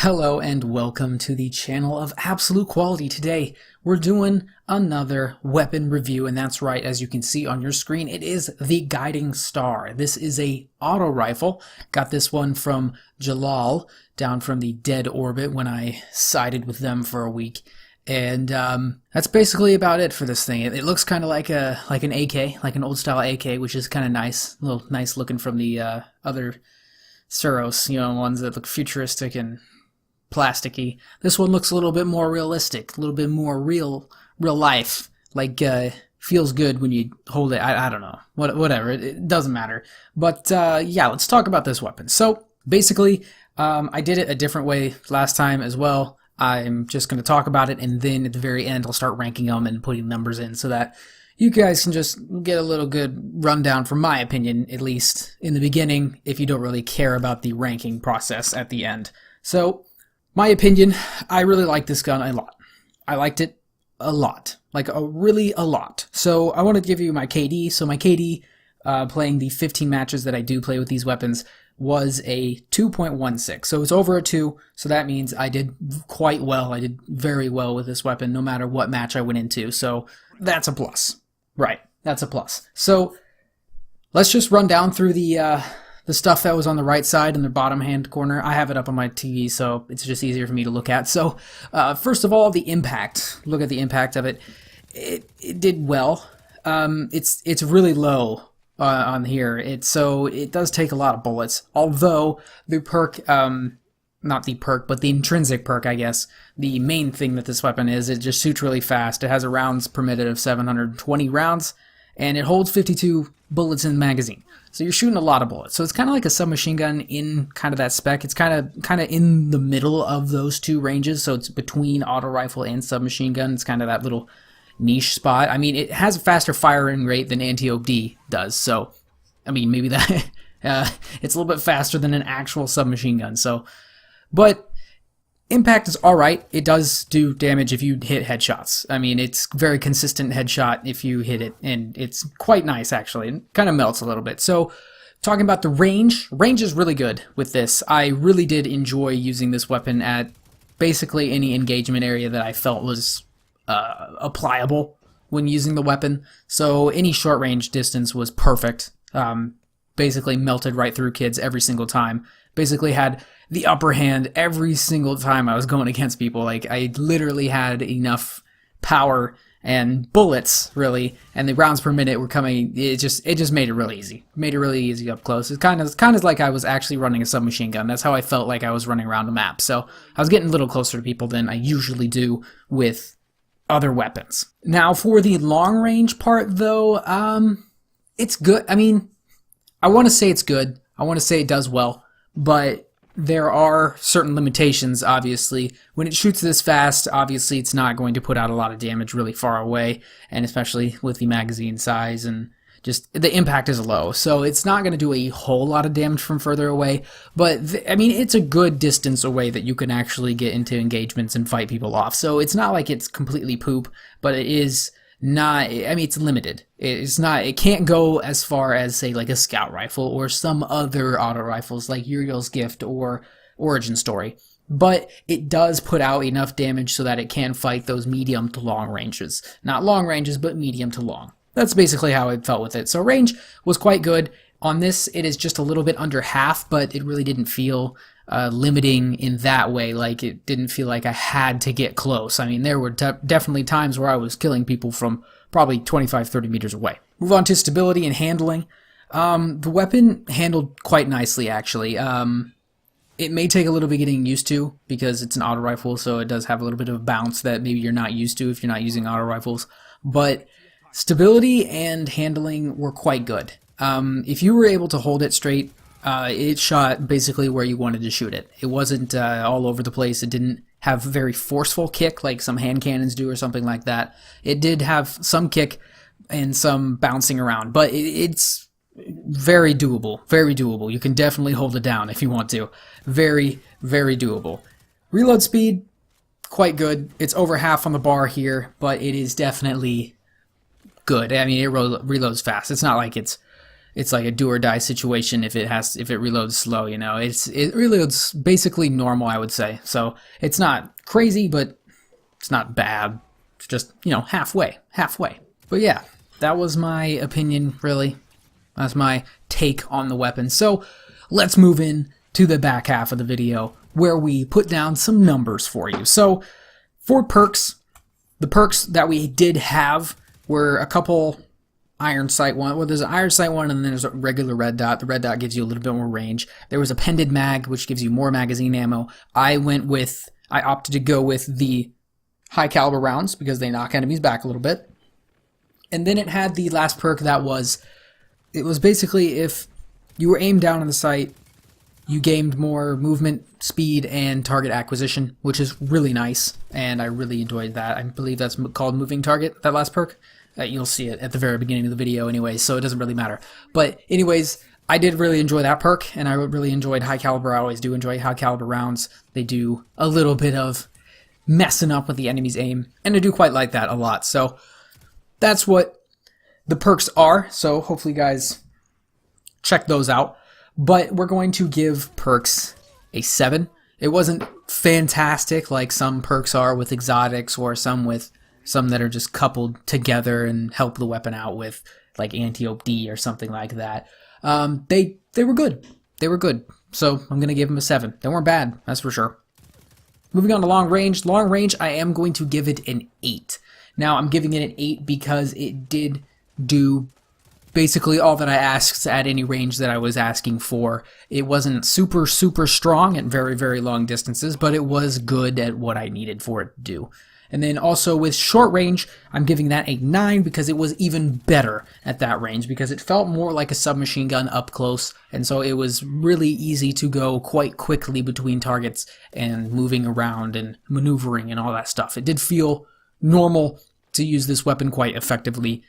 Hello and welcome to the channel of Absolute Quality. Today we're doing another weapon review, and that's right, as you can see on your screen, it is the Guiding Star. This is a auto rifle. Got this one from Jalal down from the Dead Orbit when I sided with them for a week. And that's basically about it for this thing. It looks kind of like an AK, like an old style AK, which is kind of nice. A little nice looking from the other Suros, ones that look futuristic and plasticky. This one looks a little bit more realistic, a little bit more real life. Like feels good when you hold it. I don't know, whatever. It doesn't matter. But yeah, let's talk about this weapon. So basically, I did it a different way last time as well. I'm just going to talk about it, and then at the very end, I'll start ranking them and putting numbers in so that you guys can just get a little good rundown from my opinion, at least in the beginning, if you don't really care about the ranking process at the end. So, my opinion, I really like this gun a lot. I liked it a lot. Like, really a lot. So, I want to give you my KD. So, my KD, playing the 15 matches that I do play with these weapons, was a 2.16. So, it's over a 2, so that means I did quite well. I did very well with this weapon, no matter what match I went into. So, that's a plus. Right, that's a plus. So, let's just run down through the stuff that was on the right side in the bottom hand corner. I have it up on my TV, so it's just easier for me to look at. So, first of all, the impact. Look at the impact of it. It did well. It's really low on here. So it does take a lot of bullets. Although the perk, not the perk, but the intrinsic perk, I guess, the main thing that this weapon is, it just shoots really fast. It has a rounds permitted of 720 rounds, and it holds 52 bullets in the magazine. So you're shooting a lot of bullets. So it's kind of like a submachine gun in kind of that spec. It's kind of in the middle of those two ranges. So it's between auto rifle and submachine gun. It's kind of that little niche spot. I mean, it has a faster firing rate than anti-OD does. So, I mean, maybe that it's a little bit faster than an actual submachine gun. So, but impact is all right. It does do damage if you hit headshots. I mean, it's very consistent headshot if you hit it, and it's quite nice, actually. It kind of melts a little bit. So, talking about the range is really good with this. I really did enjoy using this weapon at basically any engagement area that I felt was applicable when using the weapon. So, any short range distance was perfect. Basically melted right through kids every single time. Basically had the upper hand every single time I was going against people. Like, I literally had enough power and bullets, really, and the rounds per minute were coming. It just made it really easy. Made it really easy up close. It's kind of like I was actually running a submachine gun. That's how I felt like I was running around the map. So I was getting a little closer to people than I usually do with other weapons. Now, for the long range part, though, it's good. I mean, I want to say it's good. I want to say it does well, but there are certain limitations, obviously. When it shoots this fast, obviously it's not going to put out a lot of damage really far away, and especially with the magazine size, and just the impact is low. So it's not going to do a whole lot of damage from further away, but I mean, it's a good distance away that you can actually get into engagements and fight people off. So it's not like it's completely poop, but it is not, I mean, it's limited. It can't go as far as, say, like a scout rifle or some other auto rifles like Uriel's Gift or Origin Story. But it does put out enough damage so that it can fight those medium to long ranges. Not long ranges, but medium to long. That's basically how I felt with it. So range was quite good. On this, it is just a little bit under half, but it really didn't feel limiting in that way. Like, it didn't feel like I had to get close. I mean, there were definitely times where I was killing people from probably 25, 30 meters away. Move on to stability and handling. The weapon handled quite nicely, actually. It may take a little bit getting used to because it's an auto rifle, so it does have a little bit of a bounce that maybe you're not used to if you're not using auto rifles. But stability and handling were quite good. If you were able to hold it straight, it shot basically where you wanted to shoot it. It wasn't all over the place. It didn't have very forceful kick like some hand cannons do or something like that. It did have some kick and some bouncing around, but it's very doable. Very doable. You can definitely hold it down if you want to. Very, very doable. Reload speed, quite good. It's over half on the bar here, but it is definitely good. I mean, it reloads fast. It's not like it's it's like a do or die situation if it reloads slow, you know. It reloads basically normal, I would say. So it's not crazy, but it's not bad. It's just, you know, halfway. But yeah, that was my opinion, really. That's my take on the weapon. So let's move in to the back half of the video where we put down some numbers for you. So for perks, the perks that we did have were a couple iron sight one. Well, there's an iron sight one, and then there's a regular red dot. The red dot gives you a little bit more range. There was a pended mag, which gives you more magazine ammo. I opted to go with the high caliber rounds because they knock enemies back a little bit. And then it had the last perk that was basically if you were aimed down on the sight, you gained more movement, speed, and target acquisition, which is really nice, and I really enjoyed that. I believe that's called moving target, that last perk. You'll see it at the very beginning of the video anyway, so it doesn't really matter. But anyways, I did really enjoy that perk, and I really enjoyed high caliber. I always do enjoy high caliber rounds. They do a little bit of messing up with the enemy's aim, and I do quite like that a lot. So that's what the perks are, so hopefully you guys check those out. But we're going to give perks a 7. It wasn't fantastic like some perks are with exotics, or some that are just coupled together and help the weapon out with like anti-op D or something like that. They were good. They were good. So I'm going to give them a 7. They weren't bad, that's for sure. Moving on to long range. Long range, I am going to give it an 8. Now, I'm giving it an 8 because it did do basically all that I asked at any range that I was asking for. It wasn't super strong at very, very long distances, but it was good at what I needed for it to do. And then also with short range, I'm giving that a 9 because it was even better at that range, because it felt more like a submachine gun up close, and so it was really easy to go quite quickly between targets and moving around and maneuvering and all that stuff. It did feel normal to use this weapon quite effectively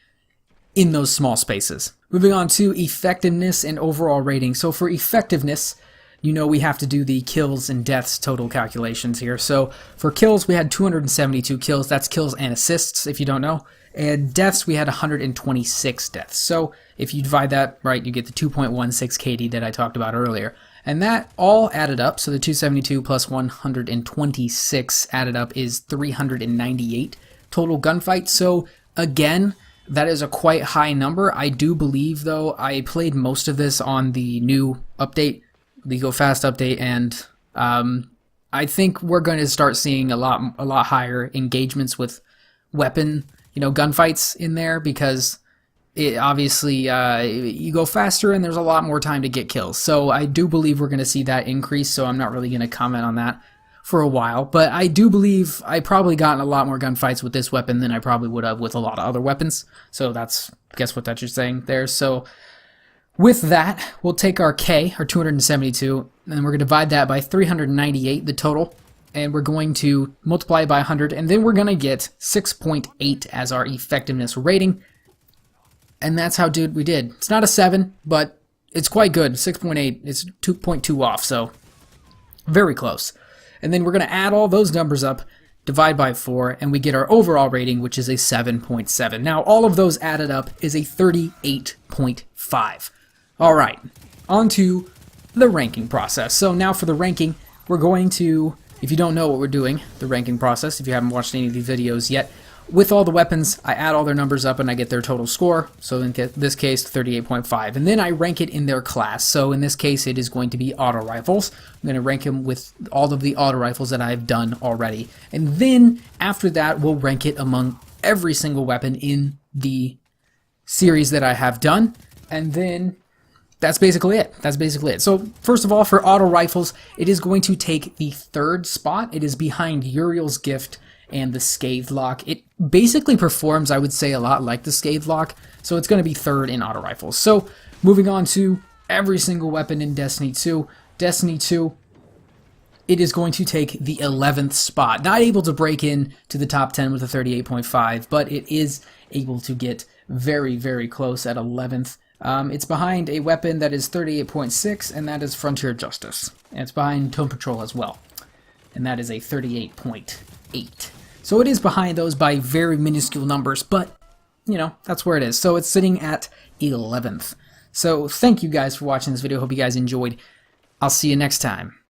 in those small spaces. Moving on to effectiveness and overall rating. So for effectiveness, you know we have to do the kills and deaths total calculations here. So for kills, we had 272 kills. That's kills and assists, if you don't know. And deaths, we had 126 deaths. So if you divide that, right, you get the 2.16 KD that I talked about earlier. And that all added up, so the 272 plus 126 added up is 398 total gunfights. So again, that is a quite high number. I do believe, though, I played most of this on the new update, the Go Fast update, and I think we're going to start seeing a lot higher engagements with weapon, gunfights in there, because it obviously you go faster and there's a lot more time to get kills. So I do believe we're going to see that increase. So I'm not really going to comment on that for a while, but I do believe I probably gotten a lot more gunfights with this weapon than I probably would have with a lot of other weapons. So that's, guess what that you're saying there. So with that, we'll take our K, our 272, and we're going to divide that by 398, the total, and we're going to multiply it by 100, and then we're going to get 6.8 as our effectiveness rating, and that's how good we did. It's not a 7, but it's quite good. 6.8, it's 2.2 off, so very close. And then we're going to add all those numbers up, divide by 4, and we get our overall rating, which is a 7.7. Now, all of those added up is a 38.5. All right, on to the ranking process. So now for the ranking, we're going to, if you don't know what we're doing, the ranking process, if you haven't watched any of these videos yet, with all the weapons, I add all their numbers up and I get their total score. So in this case, 38.5. And then I rank it in their class. So in this case, it is going to be auto rifles. I'm going to rank them with all of the auto rifles that I've done already. And then after that, we'll rank it among every single weapon in the series that I have done. And then that's basically it. That's basically it. So first of all, for auto rifles, it is going to take the 3rd spot. It is behind Uriel's Gift and the Scathed Lock. It basically performs, I would say, a lot like the Scathed Lock, so it's going to be 3rd in auto rifles. So moving on to every single weapon in Destiny 2. Destiny 2, it is going to take the 11th spot. Not able to break in to the top 10 with a 38.5, but it is able to get very, very close at 11th. It's behind a weapon that is 38.6, and that is Frontier Justice. And it's behind Tome Patrol as well, and that is a 38.8. So it is behind those by very minuscule numbers, but, that's where it is. So it's sitting at 11th. So thank you guys for watching this video. Hope you guys enjoyed. I'll see you next time.